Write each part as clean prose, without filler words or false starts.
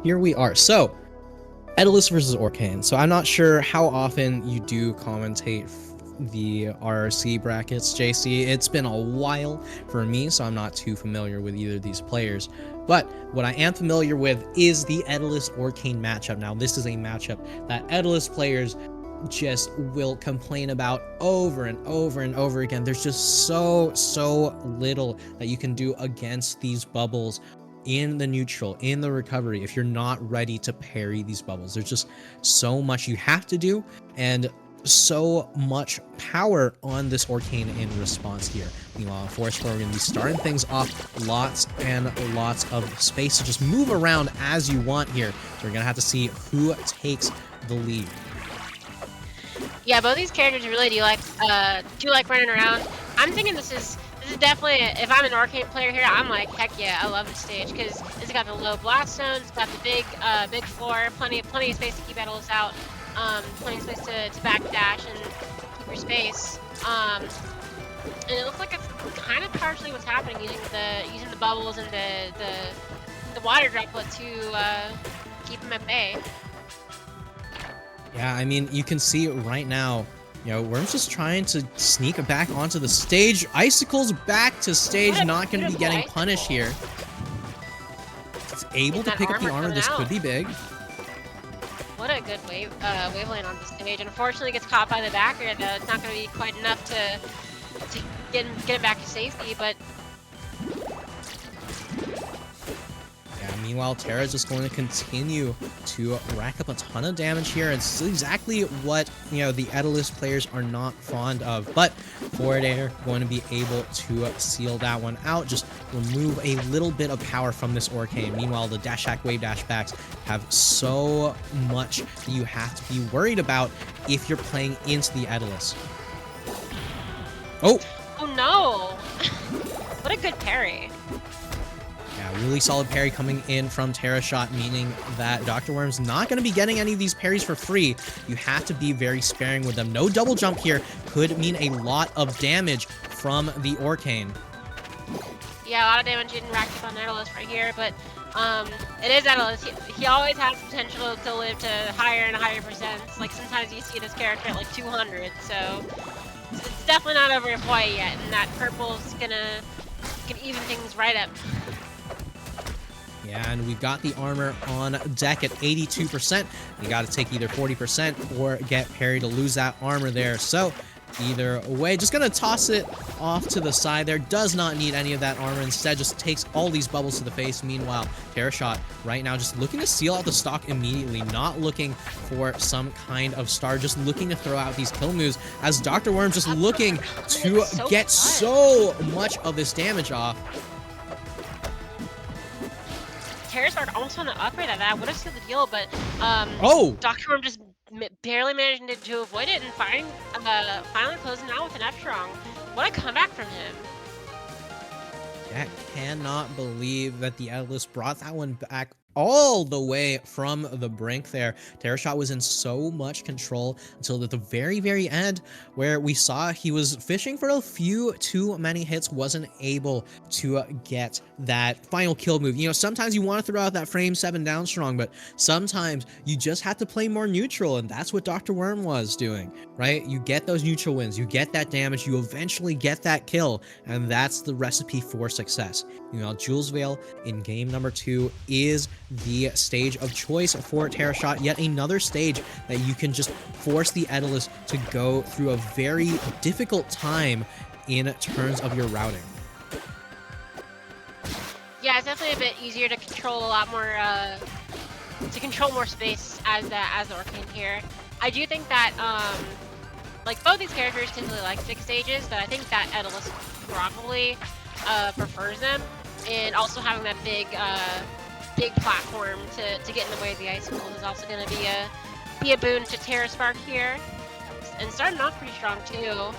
here we are. So, Etalus versus Orcane. So I'm not sure how often you do commentate the RRC brackets, JC. It's been a while for me, so I'm not too familiar with either of these players. But what I am familiar with is the Etalus Orcane matchup. Now, this is a matchup that Etalus players just will complain about over and over and over again. There's just so little that you can do against these bubbles in the neutral, in the recovery, if you're not ready to parry these bubbles. There's just so much you have to do, and so much power on this Orcane in response here. Meanwhile, Forest Pro are going to be starting things off, lots and lots of space to just move around as you want here. So we're going to have to see who takes the lead. Yeah, both these characters really do like running around. I'm thinking this is definitely, if I'm an Orcane player here, I'm like, heck yeah, I love this stage because it's got the low blast zones, it's got the big floor, plenty of space to keep Etalus out, plenty of space to backdash and keep your space. And it looks like it's kind of partially what's happening using the bubbles and the water droplet to keep him at bay. Yeah, I mean, you can see right now, you know, Worm's just trying to sneak back onto the stage. Icicle's back to stage, not going to be getting punished here. It's able to pick up the armor. This could be big. What a good waveland on the stage. Unfortunately, gets caught by the backer, though. It's not going to be quite enough to get it back to safety, but... Meanwhile, Terra's just going to continue to rack up a ton of damage here. It's exactly what, you know, the Etalus players are not fond of. But Forward Air going to be able to seal that one out, just remove a little bit of power from this Orcane. Meanwhile, the dash hack wave dash backs have so much that you have to be worried about if you're playing into the Etalus. Oh! Oh no! What a good parry. Yeah, really solid parry coming in from Terrashot, meaning that Dr. Worm's not going to be getting any of these parries for free. You have to be very sparing with them. No double jump here could mean a lot of damage from the Orcane. Yeah, a lot of damage getting racked up on Etalus right here, but it is Etalus. He always has potential to live to higher and higher percents. Like, sometimes you see this character at like 200, so it's definitely not over quite yet, and that purple's gonna even things right up. Yeah, and we've got the armor on deck at 82%. You got to take either 40% or get parry to lose that armor there. So either way, just going to toss it off to the side there. Does not need any of that armor. Instead, just takes all these bubbles to the face. Meanwhile, Terrashot right now just looking to seal out the stock immediately. Not looking for some kind of star. Just looking to throw out these kill moves. As Dr. Worm just looking to get so much of this damage off. Terrashot almost on the upper that would have sealed the deal, but Dr. Worm just barely managed to avoid it and finally closing out with an F-Strong. What a comeback from him. Yeah, cannot believe that the Etalus brought that one back all the way from the brink there. Terrashot was in so much control until at the very end, where we saw he was fishing for a few too many hits, wasn't able to get that final kill move. You know, sometimes you want to throw out that frame 7 down strong, but sometimes you just have to play more neutral, and that's what Dr. Worm was doing, right? You get those neutral wins, you get that damage, you eventually get that kill, and that's the recipe for success. You know, Jules Vale in game number 2 is the stage of choice for Terrashot. Yet another stage that you can just force the Etalus to go through a very difficult time in terms of your routing. Yeah, it's definitely a bit easier to control a lot more, more space as Orcane here. I do think that, like, both these characters typically like big stages, but I think that Etalus probably prefers them, and also having that big platform to get in the way of the icicles is also going to be a boon to Terraspark here, and starting off pretty strong too.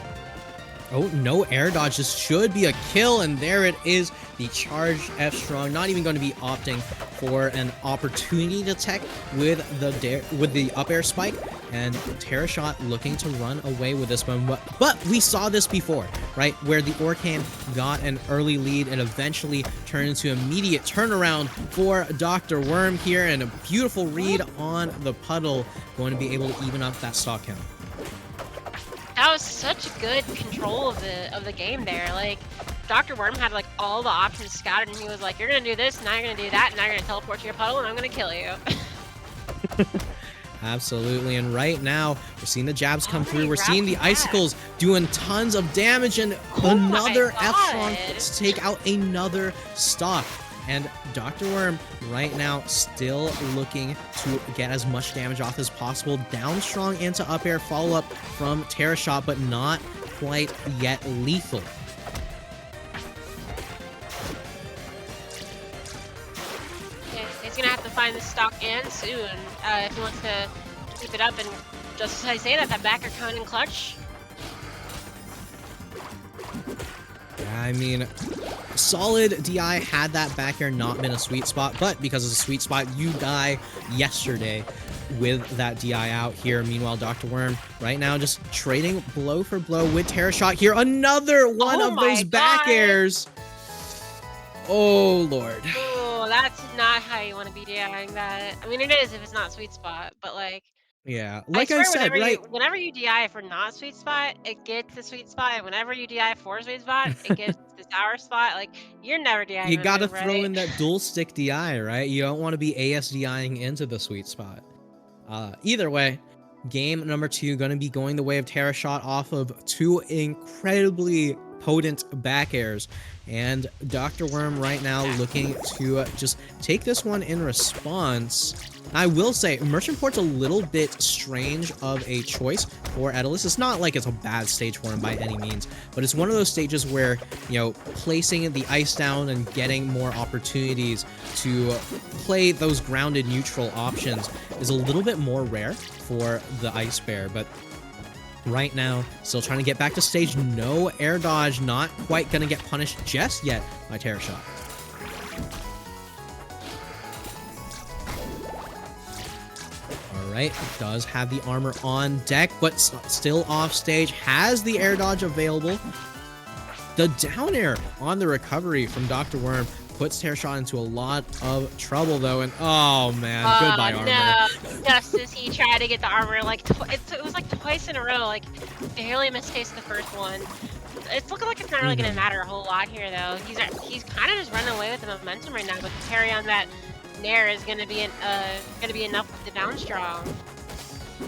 Oh, no air dodge. This should be a kill, and there it is. The charged F-Strong, not even going to be opting for an opportunity to tech with the up air spike. And Terrashot looking to run away with this one, but we saw this before, right? Where the Orcane got an early lead and eventually turned into immediate turnaround for Dr. Worm here, and a beautiful read on the puddle, going to be able to even up that stock count. That was such good control of the game there. Like, Dr. Worm had like all the options scouted, and he was like, "You're gonna do this, now you're gonna do that, and now you're gonna teleport to your puddle, and I'm gonna kill you." Absolutely, and right now we're seeing the jabs come through. We're seeing the icicles doing tons of damage, and another F-Strong to take out another stock. And Dr. Worm right now still looking to get as much damage off as possible. Down strong into up air follow-up from Terrashot, but not quite yet lethal. He's gonna have to find the stock and soon if he wants to keep it up. And just as I say that backer coming in clutch. Yeah, I mean, solid DI had that back air not been a sweet spot, but because it's a sweet spot, you die yesterday with that DI out here. Meanwhile, Dr. Worm right now just trading blow for blow with Terrashot here. Another one of those back airs. Oh, Lord. Oh, that's not how you want to be DIing that. I mean, it is if it's not sweet spot, but like... Yeah, like I said, right? Whenever you DI for not sweet spot, it gets the sweet spot, and whenever you DI for sweet spot, it gets the sour spot. Like, you're never DIing. You gotta throw in that dual stick DI, right? You don't want to be ASDIing into the sweet spot. Either way, game number 2 gonna be going the way of Terrashot off of 2 incredibly potent back airs, and Dr. Worm right now looking to just take this one in response. I will say, Merchant Port's a little bit strange of a choice for Etalus. It's not like it's a bad stage for him by any means, but it's one of those stages where, you know, placing the ice down and getting more opportunities to play those grounded neutral options is a little bit more rare for the Ice Bear, but right now, still trying to get back to stage. No air dodge, not quite gonna get punished just yet by Terrashot. Alright, does have the armor on deck, but still off stage, has the air dodge available. The down air on the recovery from Dr. Worm puts Terrashot into a lot of trouble, though, and oh man, goodbye armor. No. Just as he tried to get the armor, like, it was like twice in a row, like, barely misspaced the first one. It's looking like it's not really going to matter a whole lot here, though. He's kind of just running away with the momentum right now, but the carry on that Nair is going to be enough with the down strong.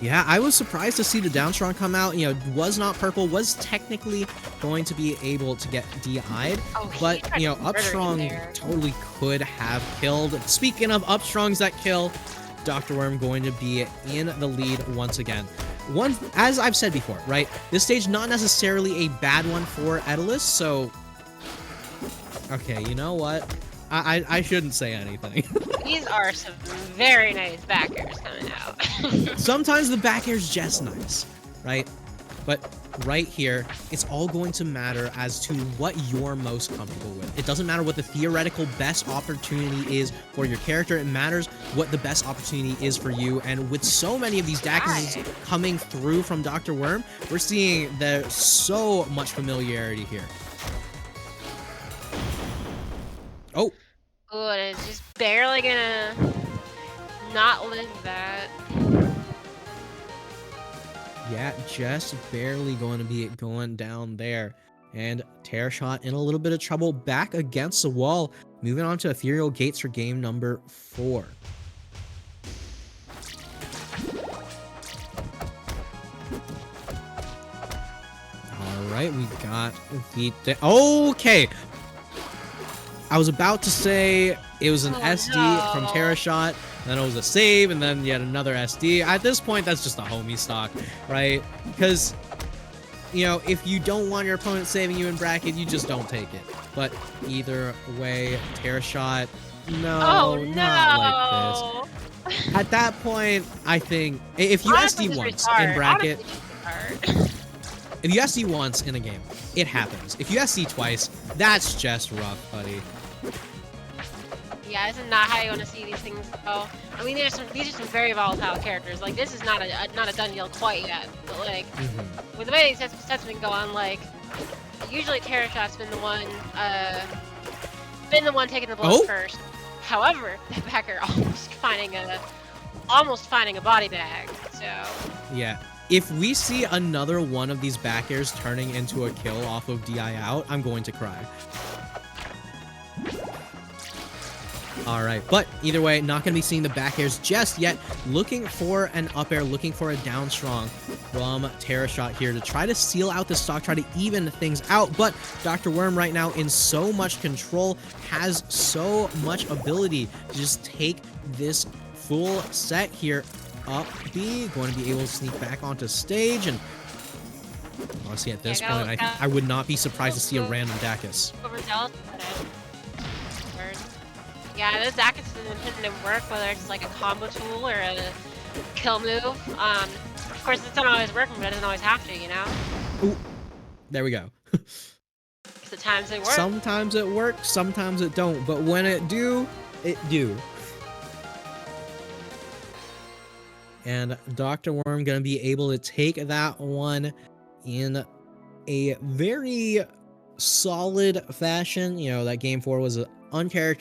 Yeah, I was surprised to see the down strong come out. You know, was not purple, was technically going to be able to get DI'd, but, you know, up strong totally could have killed. Speaking of up strongs that kill, Dr. Worm going to be in the lead once again. As I've said before, right? This stage not necessarily a bad one for Etalus, so... Okay, you know what? I shouldn't say anything. These are some very nice backers coming out. Sometimes the back air's just nice, right? But right here, it's all going to matter as to what you're most comfortable with. It doesn't matter what the theoretical best opportunity is for your character. It matters what the best opportunity is for you. And with so many of these daggers coming through from Dr. Worm, we're seeing there's so much familiarity here. Oh. Oh, and it's just barely gonna not live that. Yeah, just barely going to be going down there. And Terrashot in a little bit of trouble back against the wall. Moving on to Ethereal Gates for game number 4. Alright, we got the... Okay! I was about to say it was an SD from Terrashot, then it was a save, and then yet another SD. At this point, that's just a homie stock, right? Because, you know, if you don't want your opponent saving you in bracket, you just don't take it. But either way, Terrashot, not like this. At that point, I think, if you SD once in bracket... If you SD once in a game, it happens. If you SD twice, that's just rough, buddy. Yeah, this is not how you want to see these things go. I mean, these are some very volatile characters. Like, this is not a done deal quite yet. But like, with the way these sets have been going, like, usually Terrashot's been the one taking the blows first. However, that backer almost finding a body bag. So yeah. If we see another one of these backers turning into a kill off of DI out, I'm going to cry. All right, but either way, not going to be seeing the back airs just yet. Looking for an up air, looking for a down strong from Terrashot here to try to seal out the stock, try to even things out. But Dr. Worm right now in so much control, has so much ability to just take this full set here. Up B, going to be able to sneak back onto stage, and honestly at this point, I would not be surprised to see a random Dacus. Yeah, this Dacus didn't work, whether it's like a combo tool or a kill move. Of course, it's not always working, but it doesn't always have to, you know? Ooh, there we go. Sometimes it works. Sometimes it works, sometimes it don't, but when it do, it do. And Dr. Worm gonna be able to take that one in a very solid fashion. You know, that game 4 was uncharacteristic.